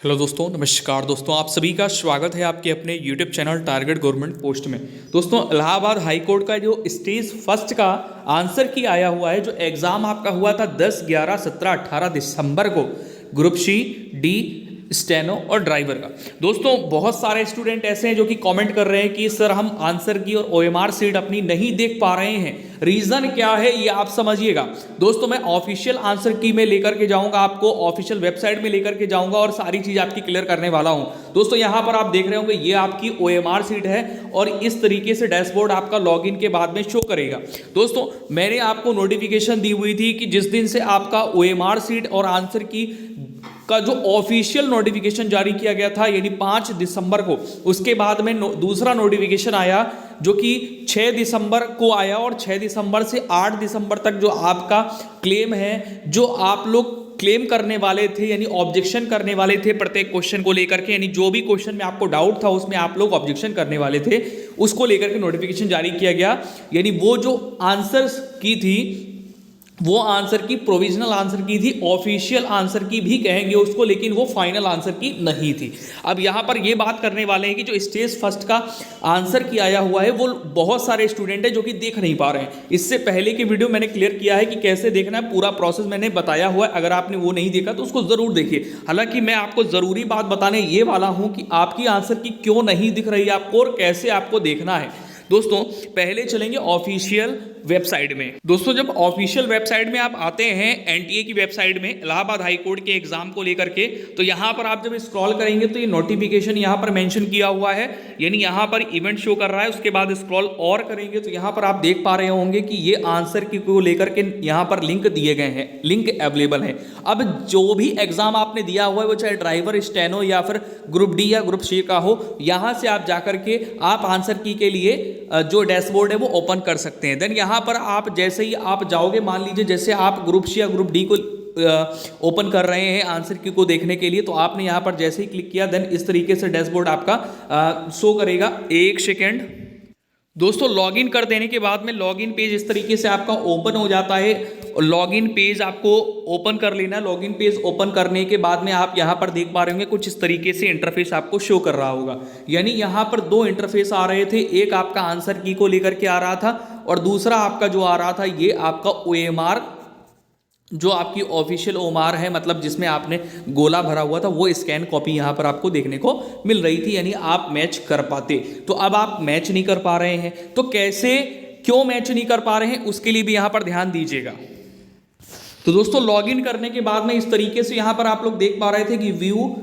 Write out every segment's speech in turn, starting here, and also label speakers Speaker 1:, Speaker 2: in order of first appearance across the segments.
Speaker 1: Hello दोस्तों, नमस्कार दोस्तों। आप सभी का स्वागत है आपके अपने YouTube channel target government post में। दोस्तों, इलाहाबाद हाई कोर्ट का जो स्टेज फर्स्ट का आंसर की आया हुआ है, जो एग्ज़ाम आपका हुआ था 10, 11, 17, 18 दिसंबर को, ग्रुप सी, डी, स्टेनो और ड्राइवर का। दोस्तों, बहुत सारे स्टूडेंट ऐसे हैं जो कि कमेंट कर रहे हैं कि सर हम आंसर की और ओएमआर सीट अपनी नहीं देख पा रहे हैं। रीज़न क्या है ये आप समझिएगा। दोस्तों, मैं ऑफिशियल आंसर की में लेकर के जाऊंगा, आपको ऑफिशियल वेबसाइट में लेकर के जाऊंगा और सारी चीज़ आपकी क्लियर करने वाला हूं। दोस्तों, यहां पर आप देख रहे होंगे ये आपकी ओएमआर सीट है और इस तरीके से डैशबोर्ड आपका लॉगिन के बाद में शो करेगा। दोस्तों, मैंने आपको नोटिफिकेशन दी हुई थी कि जिस दिन से आपका ओएमआर सीट और आंसर की का जो ऑफिशियल नोटिफिकेशन जारी किया गया था, यानी 5 दिसंबर को, उसके बाद में दूसरा नोटिफिकेशन आया जो कि 6 दिसंबर को आया और 6 दिसंबर से 8 दिसंबर तक जो आपका क्लेम है, जो आप लोग क्लेम करने वाले थे यानी ऑब्जेक्शन करने वाले थे प्रत्येक क्वेश्चन को लेकर के, यानी जो भी क्वेश्चन में आपको डाउट था उसमें आप लोग ऑब्जेक्शन करने वाले थे, उसको लेकर के नोटिफिकेशन जारी किया गया। यानी वो जो आंसर्स की थी, वो आंसर की प्रोविजनल आंसर की थी, ऑफिशियल आंसर की भी कहेंगे उसको, लेकिन वो फाइनल आंसर की नहीं थी। अब यहाँ पर ये बात करने वाले हैं कि जो स्टेज फर्स्ट का आंसर की आया हुआ है वो बहुत सारे स्टूडेंट हैं जो कि देख नहीं पा रहे हैं। इससे पहले की वीडियो मैंने क्लियर किया है कि कैसे देखना है, पूरा प्रोसेस मैंने बताया हुआ है। अगर आपने वो नहीं देखा तो उसको ज़रूर देखिए। हालांकि मैं आपको ज़रूरी बात बताने ये वाला हूँ कि आपकी आंसर की क्यों नहीं दिख रही है आपको और कैसे आपको देखना है। दोस्तों, पहले चलेंगे ऑफिशियल वेबसाइट में। दोस्तों, जब ऑफिशियल वेबसाइट में आप आते हैं, एनटीए की वेबसाइट में, इलाहाबाद हाई कोर्ट के एग्जाम को लेकर के, तो यहां पर आप जब स्क्रॉल करेंगे तो ये नोटिफिकेशन यहां पर मेंशन किया हुआ है, यानी यहां पर इवेंट शो कर रहा है। उसके बाद स्क्रॉल और करेंगे तो यहां पर आप देख पा रहे होंगे कि ये आंसर की को लेकर के यहां पर लिंक दिए गए हैं, लिंक अवेलेबल है। अब जो भी एग्जाम आपने दिया हुआ है, वो चाहे ड्राइवर, स्टेनो या फिर ग्रुप डी या ग्रुप सी का हो, यहां से आप जाकर के आप आंसर की के लिए जो डैशबोर्ड है वो ओपन कर सकते हैं। देन यहाँ पर आप जैसे ही आप जाओगे, मान लीजिए जैसे आप ग्रुप सी या ग्रुप डी को ओपन कर रहे हैं आंसर की को देखने के लिए, तो आपने यहाँ पर जैसे ही क्लिक किया, देन इस तरीके से डैशबोर्ड आपका शो करेगा। एक सेकेंड। दोस्तों, लॉगिन कर देने के बाद में लॉगिन पेज इस तरीके से आपका ओपन हो जाता है। लॉगिन पेज आपको ओपन कर लेना है। लॉगिन पेज ओपन करने के बाद में आप यहां पर देख पा रहे होंगे कुछ इस तरीके से इंटरफेस आपको शो कर रहा होगा। यानी यहां पर दो इंटरफेस आ रहे थे, एक आपका आंसर की को लेकर के आ रहा था और दूसरा आपका जो आ रहा था ये आपका ओएमआर, जो आपकी ऑफिशियल ओएमआर है, मतलब जिसमें आपने गोला भरा हुआ था, वो स्कैन कॉपी यहां पर आपको देखने को मिल रही थी, यानी आप मैच कर पाते। तो अब आप मैच नहीं कर पा रहे हैं, तो कैसे, क्यों मैच नहीं कर पा रहे हैं, उसके लिए भी यहां पर ध्यान दीजिएगा। तो दोस्तों, लॉगिन करने के बाद में इस तरीके से यहां पर आप लोग देख पा रहे थे कि व्यू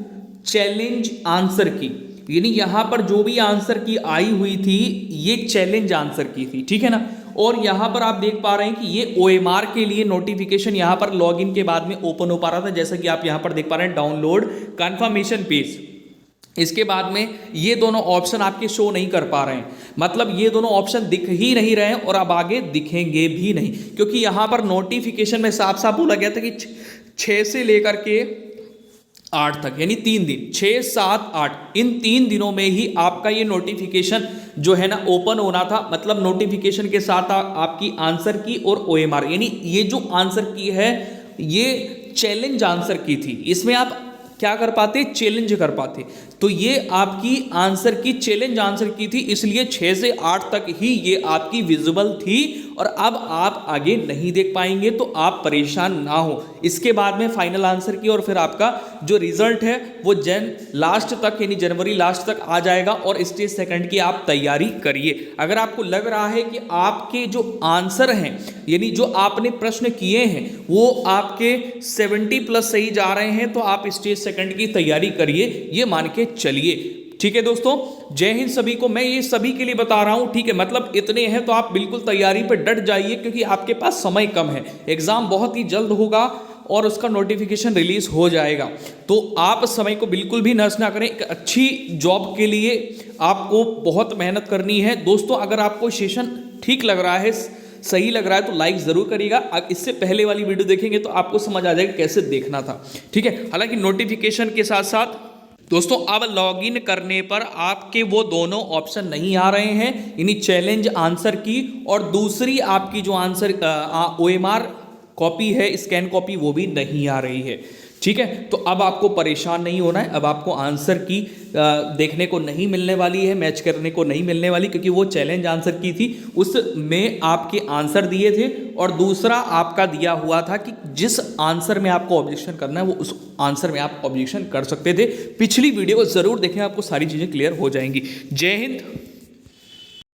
Speaker 1: चैलेंज आंसर की, यानी यहां पर जो भी आंसर की आई हुई थी ये चैलेंज आंसर की थी, ठीक है ना। और यहां पर आप देख पा रहे हैं कि ये ओएमआर के लिए नोटिफिकेशन यहां पर लॉगिन के बाद में ओपन हो पा रहा था, जैसा कि आप यहां पर देख पा रहे हैं, डाउनलोड कंफर्मेशन पेज। इसके बाद में ये दोनों ऑप्शन आपके शो नहीं कर पा रहे हैं, मतलब ये दोनों ऑप्शन दिख ही नहीं रहे हैं और अब आगे दिखेंगे भी नहीं, क्योंकि यहां पर नोटिफिकेशन में साफ साफ बोला गया था कि 6 से लेकर के 8 तक, यानी 3 दिन, 6, 7, 8, इन 3 दिनों में ही आपका ये नोटिफिकेशन जो है ना ओपन होना था। मतलब नोटिफिकेशन के साथ आपकी आंसर की और ओएमआर, यानी ये जो आंसर की है ये चैलेंज आंसर की थी, इसमें आप क्या कर पाते, चैलेंज कर पाते। तो ये आपकी आंसर की चैलेंज आंसर की थी, इसलिए 6 से 8 तक ही ये आपकी विजिबल थी और अब आप आगे नहीं देख पाएंगे, तो आप परेशान ना हो। इसके बाद में फाइनल आंसर की और फिर आपका जो रिजल्ट है वो लास्ट तक, यानी जनवरी लास्ट तक आ जाएगा और स्टेज सेकंड की आप तैयारी करिए। अगर आपको लग रहा है कि आपके जो आंसर हैं, यानी जो आपने प्रश्न किए हैं वो आपके 70+ सही जा रहे हैं, तो आप स्टेज सेकंड की तैयारी करिए, ये मान के चलिए। ठीक है दोस्तों, जय हिंद सभी को। मैं ये सभी के लिए बता रहा हूं, ठीक है, मतलब इतने हैं तो आप बिल्कुल तैयारी पे डट जाइए, क्योंकि आपके पास समय कम है। एग्जाम बहुत ही जल्द होगा और उसका नोटिफिकेशन रिलीज हो जाएगा, तो आप समय को बिल्कुल भी नष्ट ना करें। एक अच्छी जॉब के लिए आपको बहुत मेहनत करनी है। दोस्तों, अगर आपको सेशन ठीक लग रहा है, सही लग रहा है, तो लाइक जरूर करिएगा। इससे पहले वाली वीडियो देखेंगे तो आपको समझ आ जाएगा कैसे देखना था, ठीक है। हालांकि नोटिफिकेशन के साथ साथ दोस्तों अब लॉगिन करने पर आपके वो दोनों ऑप्शन नहीं आ रहे हैं, यानी चैलेंज आंसर की और दूसरी आपकी जो आंसर ओएमआर कॉपी है, स्कैन कॉपी, वो भी नहीं आ रही है। ठीक है, तो अब आपको परेशान नहीं होना है। अब आपको आंसर की देखने को नहीं मिलने वाली है, मैच करने को नहीं मिलने वाली, क्योंकि वो चैलेंज आंसर की थी, उसमें आपके आंसर दिए थे और दूसरा आपका दिया हुआ था कि जिस आंसर में आपको ऑब्जेक्शन करना है वो उस आंसर में आप ऑब्जेक्शन कर सकते थे। पिछली वीडियो को जरूर देखें, आपको सारी चीज़ें क्लियर हो जाएंगी। जय हिंद।